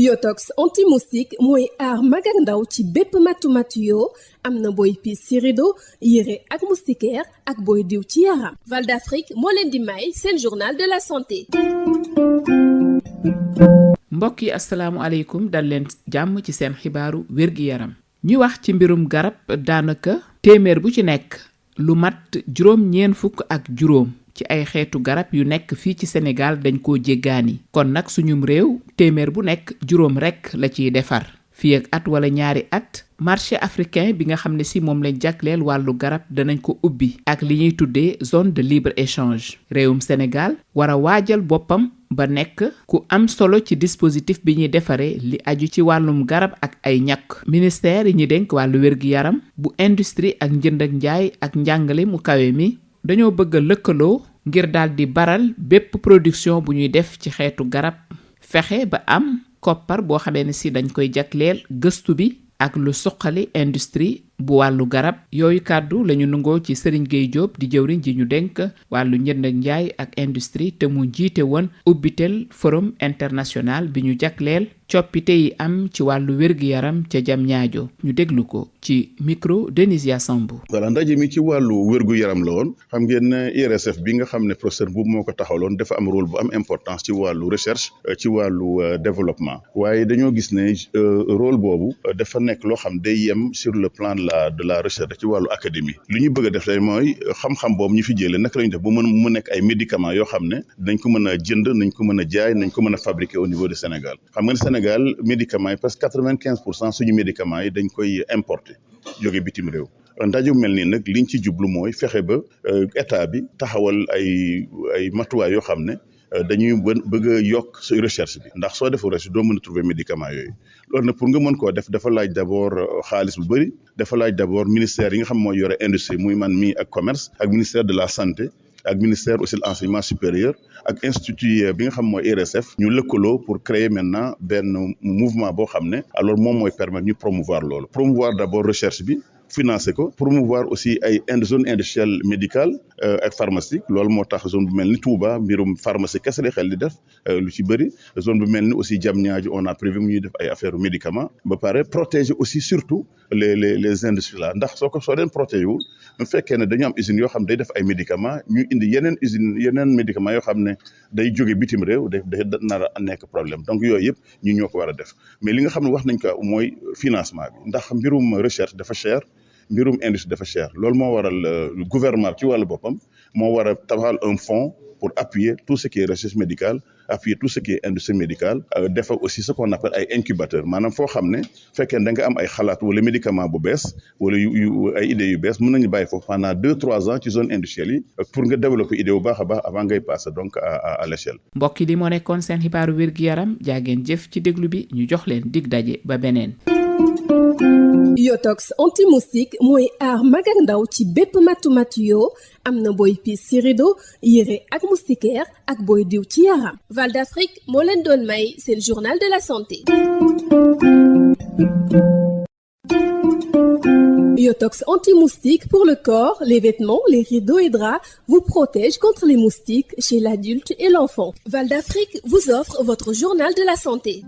Yotox anti-moustique mooy aar mag ak ndaw ci bépp matu-matu yoo am na booy piis ci rido yére ak moustiquaire ak booy diw ci yaram. Val d'Afrique moo leen di may seen journal de la santé. mbokk yi asalaamualeykum dal leen jàmm ci seen xibaaru wér-gi-yaram. ñu wax ci mbirum garab daanaka téeméer bu ci nekk lu mat juróom-ñeent fukk ak juróom ci ay xeetu garab yu nekk fii ci Sénégal dañ koo jéggaani. kon nag suñum réew téeméer bu nekk juróom rekk la ciy defar. fii ak at wala ñaari at marché africain bi nga xam ne si moom lañ jagleel wàllu garab danañ ko ubbi ak li ñuy tuddee zone de libre échange. réewum Sénégal war a waajal boppam ba nekk ku am solo ci dispositif bi ñuy defaree li aju ci wàllum garab ak ay ñàkk. ministère yi ñu dénk wàllu wér-gi-yaram bu industrie ak njënd ak njaay ak njàngale mu kawe mi dañoo bëgg a lëkkaloo ngir daal di baral bépp production bu ñuy def ci xeetu garab fexe ba am koppar boo xamee ne si dañ koy jagleel gëstu bi ak lu suqali industrie bu wàllu garab. yooyu kàddu lañu nungoo ci Serigne Gueye Diop di jëwriñ ji ñu dénk wàllu njënd ak njaay ak industrie te mu jiite woon ubbitel forum international bi ñu jagleel coppite yi am ci wàllu wér-gi-yaram ca Diamniadio. ñu déglu ko ci micro Denisia Sambou. voilà ndaje mi ci wàllu wér-gu-yaram la woon. xam ngeen ne IRSF bi nga xam ne professeur boobu moo ko taxawloon dafa am rôle bu am importance ci wàllu recherche ci wàllu développement. waaye dañoo gis ne rôle boobu dafa nekk loo xam day yem sur le plan de la recherche ci wàllu académie. li ñu bëgg a def mooy xam-xam boobu ñu fi jëlee naka la ñu def ba mu nekk ay médicaments yoo xam ne dañ ko mën a jënd nañ ko mën a jaay nañ ko mën a fabriquer au niveau du Sénégal. xam nga ne Sénégal médicaments yi parce que 95% suñu médicaments yi dañ koy importer jóge bitim réew. ndaje bu mel nii nag liñ ci jublu mooy fexe ba état bi taxawal ay matuwaay yoo xam ne dañuy bëgg a yokk sa recherche bi ndax soo defee recherche doo mën a trouver médicament yooyu. loolu nag pour nga mën koo def dafa laaj d'abord xaalis bu bëri dafa laaj d'abord ministère yi nga xam mooy yore industrie muy man mii ak commerce ak ministère de la santé ak ministère aussi de l'enseignement supérieur ak institut bi nga xam mooy IRSF ñu lëkkaloo pour créer maintenant benn mouvement boo xam ne alors moom mooy permettre ñu promouvoir loolu promouvoir d'abord recherche bi financer ko promouvoir aussi ay zone industrielle médicale ak pharmaceutique loolu moo tax zone bu mel ni Touba mbirum pharmacie kese la xel di def lu ci bëri zone bu mel ni aussi Diamniadio on a prévu mu ñuy def ay affaires médicaments ba pare protéger aussi surtout les industries là ndax soo leen protéger wul bu fekkee ne dañu am usines yoo xam day def ay médicaments ñu indi yeneen médicaments yoo xam ne day jóge bitim réew day nar a nekk problème donc yooyu yëpp ñu ñoo ko war a def mais li nga xam ne wax nañ ko mooy financement bi ndax mbirum recherche dafa cher. mbirum industrie dafa cher loolu moo waral gouvernement ci wàllu boppam moo war a tabaxal un fonds pour appuyer tout ce qui est recherche médicale appuyer tout ce qui est industrie médicale defar aussi ce qu'on appelle ay incubateurs maanaam foo xam ne fekkee da nga am ay xalaat wala médicament bu bees wala ay idées yu bees mën nañu bàyyi foofu pendant 2-3 ans ci zone industrielle yi pour nga développer idée bu baax a baax avant ngay passer donc à l'échelle. mbokk yi li moo nekkoon seen xibaaru wér-gi-yaram jaageen jëf ci déglu bi ñu jox leen dig daje ba beneen. Yotox anti-moustique mooy aar mag ak ndaw ci bépp matu-matu yoo am na booy piis ci rido yére ak moustiquaire ak booy diw ci yaram. Val d'Afrique moo leen doon may seen journal de la santé. Yotox anti-moustique pour le corps, les vêtements, les rideaux et draps vous protège contre les moustiques chez l'adulte et l'enfant. Val d'Afrique vous offre votre journal de la santé.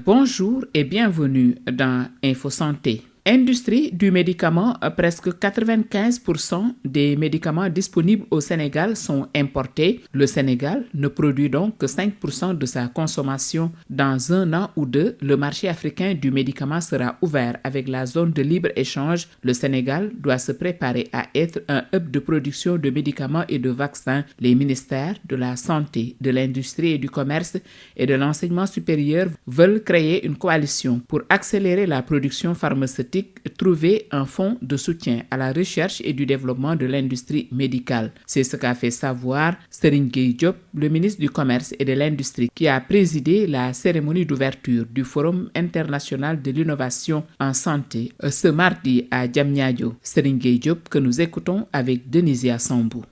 Bonjour et bienvenue dans Info Santé. Industrie du médicament, presque 95% des médicaments disponibles au Sénégal sont importés. Le Sénégal ne produit donc que 5% de sa consommation. Dans 1 an ou 2, le marché africain du médicament sera ouvert avec la zone de libre-échange. Le Sénégal doit se préparer à être un hub de production de médicaments et de vaccins. Les ministères de la Santé, de l'Industrie et du Commerce et de l'Enseignement supérieur veulent créer une coalition pour accélérer la production pharmaceutique, trouver un fonds de soutien à la recherche et du développement de l'industrie médicale. C'est ce qu'a fait savoir Serigne Gueye Diop, le ministre du Commerce et de l'Industrie, qui a présidé la cérémonie d'ouverture du Forum international de l'innovation en santé ce mardi à Diamniadio. Serigne Gueye Diop que nous écoutons avec Denisia Sambou.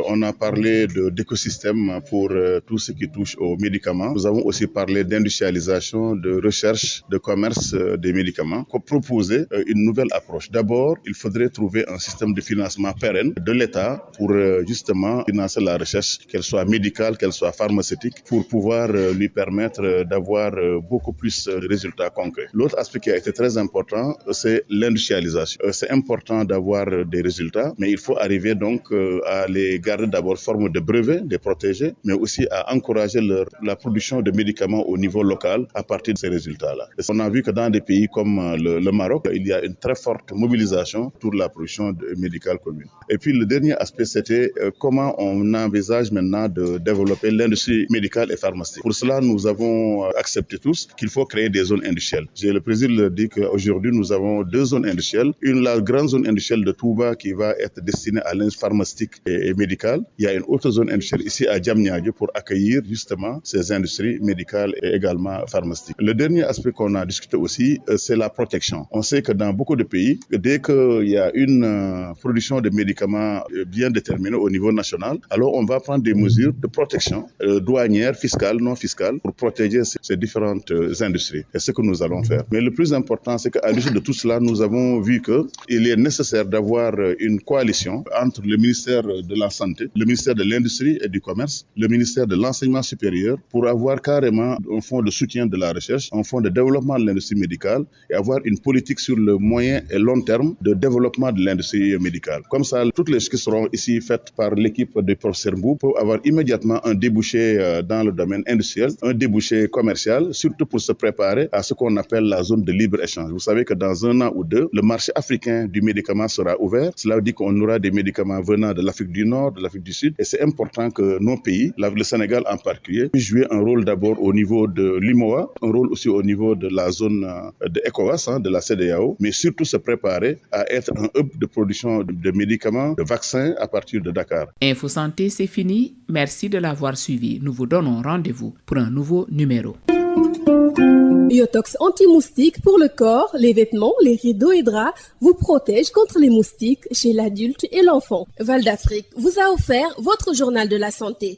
On a parlé d'écosystème pour tout ce qui touche aux médicaments. Nous avons aussi parlé d'industrialisation, de recherche, de commerce des médicaments. Pour proposer une nouvelle approche. D'abord, il faudrait trouver un système de financement pérenne de l'État pour justement financer la recherche, qu'elle soit médicale, qu'elle soit pharmaceutique, pour pouvoir lui permettre d'avoir beaucoup plus de résultats concrets. L'autre aspect qui a été très important, c'est l'industrialisation. C'est important d'avoir des résultats, mais il faut arriver donc à les garder d'abord forme de brevets, de protéger, mais aussi à encourager la production de médicaments au niveau local à partir de ces résultats-là. Et on a vu que dans des pays comme le Maroc, il y a une très forte mobilisation pour la production médicale commune. Et puis le dernier aspect, c'était comment on envisage maintenant de développer l'industrie médicale et pharmaceutique. Pour cela, nous avons accepté tous qu'il faut créer des zones industrielles. J'ai le plaisir de dire qu'aujourd'hui, nous avons 2 zones industrielles. La grande zone industrielle de Touba qui va être destinée à l'industrie pharmaceutique et médicale. Il y a une autre zone industrielle ici à Diamniadio pour accueillir justement ces industries médicales et également pharmaceutiques. Le dernier aspect qu'on a discuté aussi, c'est la protection. On sait que dans beaucoup de pays, dès qu'il y a une production de médicaments bien déterminée au niveau national, alors on va prendre des mesures de protection douanière, fiscale, non fiscale, pour protéger ces différentes industries. Et c'est ce que nous allons faire. Mais le plus important, c'est qu'à l'issue de tout cela, nous avons vu qu'il est nécessaire d'avoir une coalition entre le ministère de la Santé, le ministère de l'Industrie et du Commerce, le ministère de l'Enseignement supérieur, pour avoir carrément un fonds de soutien de la recherche, un fonds de développement de l'industrie médicale et avoir une politique sur le moyen et long terme de développement de l'industrie médicale. Comme ça, toutes les choses qui seront ici faites par l'équipe du professeur Mbou peuvent avoir immédiatement un débouché dans le domaine industriel, un débouché commercial, surtout pour se préparer à ce qu'on appelle la zone de libre-échange. Vous savez que dans 1 an ou 2, le marché africain du médicament sera ouvert. Cela veut dire qu'on aura des médicaments venant de l'Afrique du Nord, de l'Afrique du Sud. Et c'est important que nos pays, le Sénégal en particulier, puissent jouer un rôle d'abord au niveau de l'IMOA, un rôle aussi au niveau de la zone de ECOWAS, de la CEDEAO, mais surtout se préparer à être un hub de production de médicaments, de vaccins à partir de Dakar. Info Santé, c'est fini. Merci de l'avoir suivi. Nous vous donnons rendez-vous pour un nouveau numéro. Yotox anti-moustique pour le corps, les vêtements, les rideaux et draps vous protège contre les moustiques chez l'adulte et l'enfant. Val d'Afrique vous a offert votre journal de la santé.